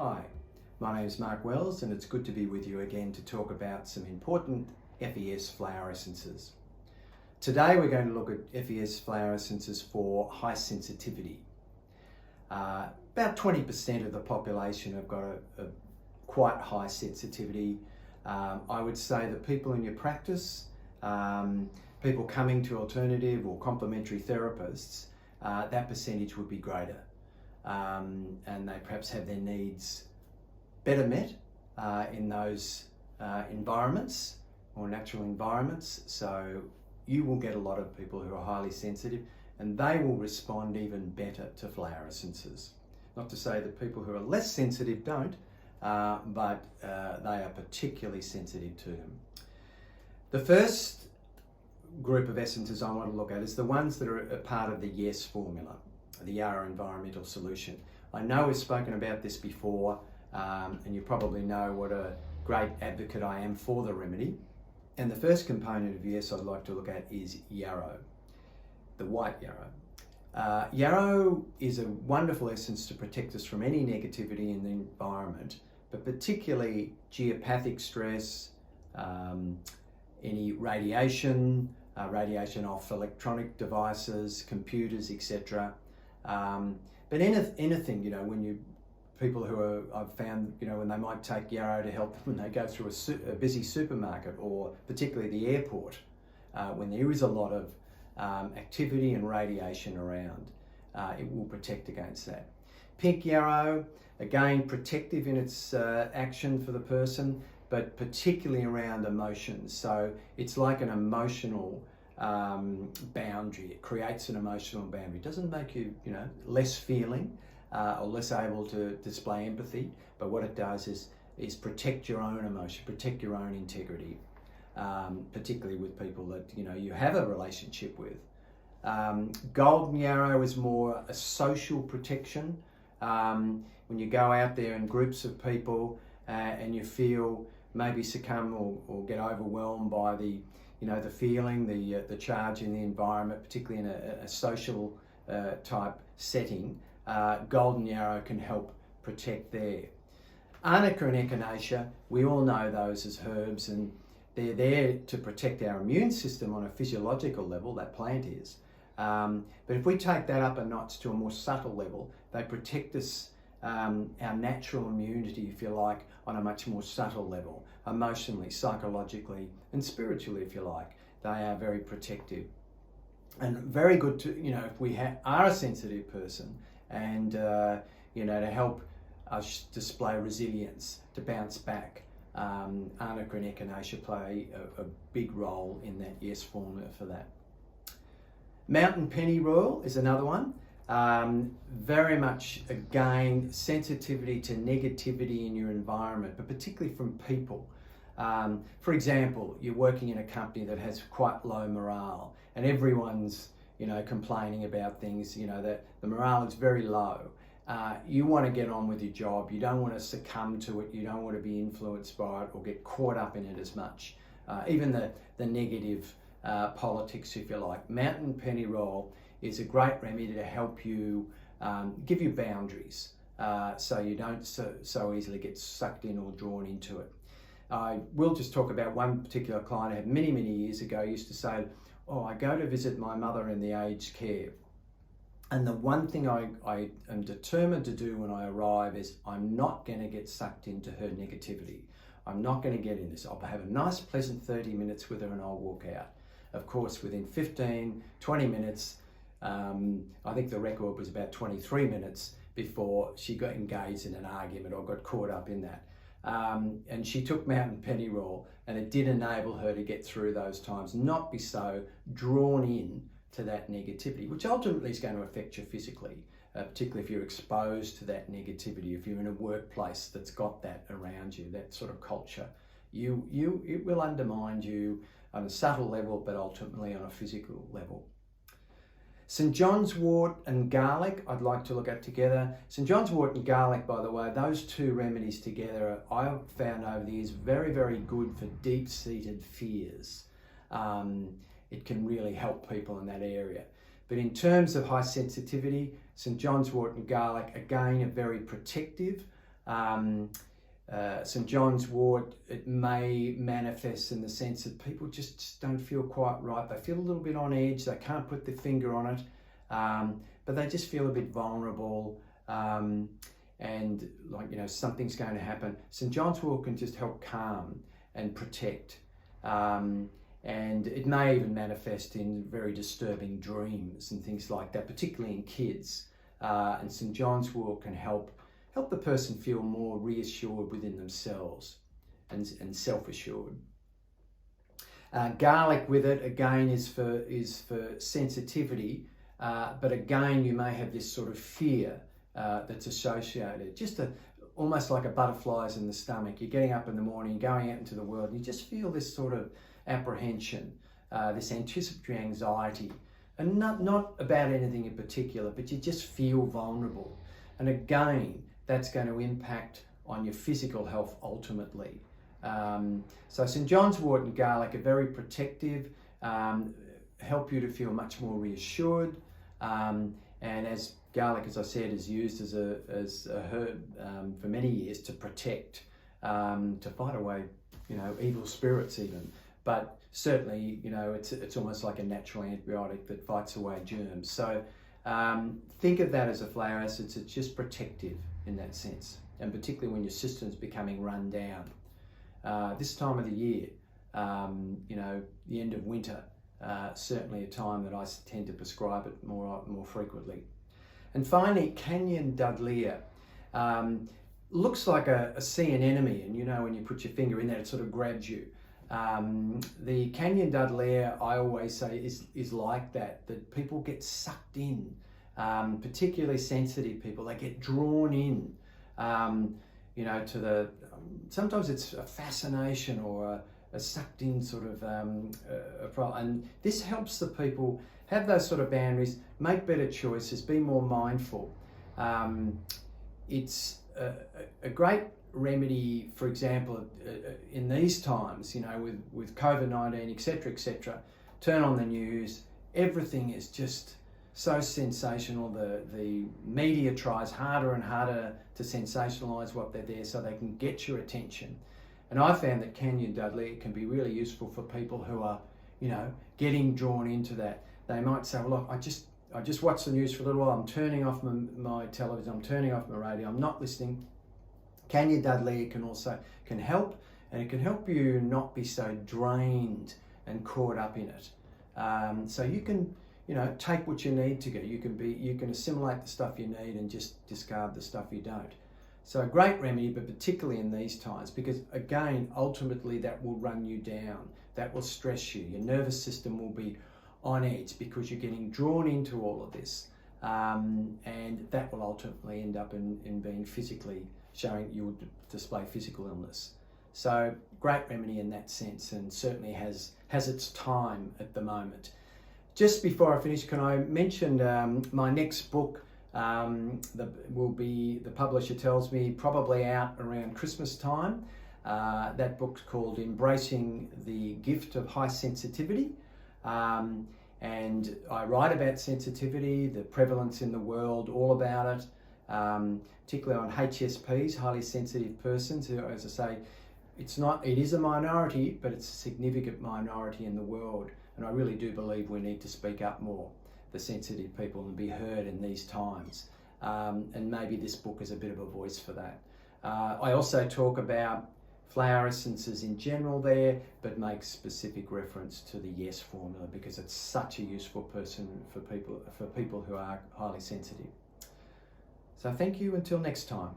Hi, my name is Mark Wells and it's good to be with you again to talk about some important FES flower essences. Today we're going to look at FES flower essences for high sensitivity. About 20% of the population have got a quite high sensitivity. I would say that people in your practice, people coming to alternative or complementary therapists, that percentage would be greater. And they perhaps have their needs better met in those environments or natural environments. So you will get a lot of people who are highly sensitive and they will respond even better to flower essences. Not to say that people who are less sensitive don't, but they are particularly sensitive to them. The first group of essences I want to look at is the ones that are a part of the YES formula, the Yarrow environmental solution. I know we've spoken about this before, and you probably know what a great advocate I am for the remedy. And the first component of YES I'd like to look at is Yarrow, the white Yarrow. Yarrow is a wonderful essence to protect us from any negativity in the environment, but particularly geopathic stress, any radiation off electronic devices, computers, etc. But anything, when people who are, I've found, when they might take Yarrow to help them when they go through a busy supermarket, or particularly the airport, when there is a lot of activity and radiation around, it will protect against that. Pink Yarrow, again, protective in its action for the person, but particularly around emotions. So it's like an emotional boundary. It creates an emotional boundary. It doesn't make you, less feeling or less able to display empathy, but what it does is protect your own emotion, protect your own integrity, particularly with people that you have a relationship with. Golden Yarrow is more a social protection. When you go out there in groups of people and you feel maybe succumb or get overwhelmed by the feeling, the charge in the environment, particularly in a social type setting, Golden Yarrow can help protect there. Arnica and Echinacea, we all know those as herbs, and they're there to protect our immune system on a physiological level, that plant is. But if we take that up a notch to a more subtle level, they protect us, our natural immunity, if you like, on a much more subtle level, emotionally, psychologically, and spiritually, if you like. They are very protective. And very good to, if we are a sensitive person, and, to help us display resilience, to bounce back. Arnica and Echinacea play a big role in that YES formula for that. Mountain Pennyroyal is another one. Very much, again, sensitivity to negativity in your environment, but particularly from people. For example, you're working in a company that has quite low morale and everyone's, complaining about things, that the morale is very low. You want to get on with your job. You don't want to succumb to it. You don't want to be influenced by it or get caught up in it as much. Even the negative politics, if you like. Mountain Pennyroyal is a great remedy to help you, give you boundaries, so you don't so easily get sucked in or drawn into it. I will just talk about one particular client I had many years ago. Used to say, I go to visit my mother in the aged care, and the one thing I am determined to do when I arrive is I'm not going to get sucked into her negativity. I'm not going to get in this. I'll have a nice pleasant 30 minutes with her and I'll walk out. Of course, within 15, 20 minutes, I think the record was about 23 minutes before she got engaged in an argument or got caught up in that. And she took Mountain Pennyroyal, and it did enable her to get through those times, not be so drawn in to that negativity, which ultimately is going to affect you physically, particularly if you're exposed to that negativity, if you're in a workplace that's got that around you, that sort of culture. It will undermine you on a subtle level, but ultimately on a physical level. St. John's wort and garlic, I'd like to look at together. St. John's wort and garlic, by the way, those two remedies together, I've found over the years very good for deep-seated fears. It can really help people in that area. But in terms of high sensitivity, St. John's wort and garlic, again, are very protective. St. John's wort, it may manifest in the sense that people just don't feel quite right. They feel a little bit on edge. They can't put their finger on it, but they just feel a bit vulnerable, and like, you know, something's going to happen. St. John's wort can just help calm and protect. And it may even manifest in very disturbing dreams and things like that, particularly in kids. And St. John's wort can help the person feel more reassured within themselves and self-assured. Garlic with it, again, is for sensitivity, but again, you may have this sort of fear that's associated, almost like a butterflies in the stomach. You're getting up in the morning, going out into the world, and you just feel this sort of apprehension, this anticipatory anxiety, and not about anything in particular, but you just feel vulnerable. And again, that's going to impact on your physical health ultimately. So St. John's wort and garlic are very protective, help you to feel much more reassured, and as garlic, as I said, is used as a herb for many years to protect, to fight away, you know, evil spirits even. But certainly, you know, it's almost like a natural antibiotic that fights away germs. So think of that as a flower acid. It's just protective in that sense, and particularly when your system's becoming run down. This time of the year, you know, the end of winter, certainly a time that I tend to prescribe it more frequently. And finally, Canyon Dudleya. Looks like a sea anemone, and you know, when you put your finger in there, it sort of grabs you. The Canyon Dudleya, I always say, is like that people get sucked in, particularly sensitive people. They get drawn in, you know, to the, sometimes it's a fascination or a sucked in sort of, and this helps the people have those sort of boundaries, make better choices, be more mindful. It's a great remedy, for example, in these times, you know, with COVID-19, etc. Turn on the news, everything is just so sensational. The media tries harder and harder to sensationalize what they're there so they can get your attention. And I found that Canyon Dudleya can be really useful for people who are, you know, getting drawn into that. They might say, well, look, I just watch the news for a little while, I'm turning off my television, I'm turning off my radio, I'm not listening. Canyon Dudleya can help, and it can help you not be so drained and caught up in it. So you can, you know, take what you need to go. You can assimilate the stuff you need and just discard the stuff you don't. So a great remedy, but particularly in these times, because again, ultimately that will run you down. That will stress you. Your nervous system will be on edge because you're getting drawn into all of this. And that will ultimately end up in being physically showing you will display physical illness. So great remedy in that sense, and certainly has its time at the moment. Just before I finish, can I mention my next book will be, the publisher tells me, probably out around Christmas time. That book's called Embracing the Gift of High Sensitivity. And I write about sensitivity, the prevalence in the world, all about it, particularly on HSPs, highly sensitive persons, who, as I say, it is a minority, but it's a significant minority in the world. And I really do believe we need to speak up more, the sensitive people, and be heard in these times. And maybe this book is a bit of a voice for that. I also talk about flower essences in general there, but make specific reference to the YES formula because it's such a useful person for people who are highly sensitive. So thank you until next time.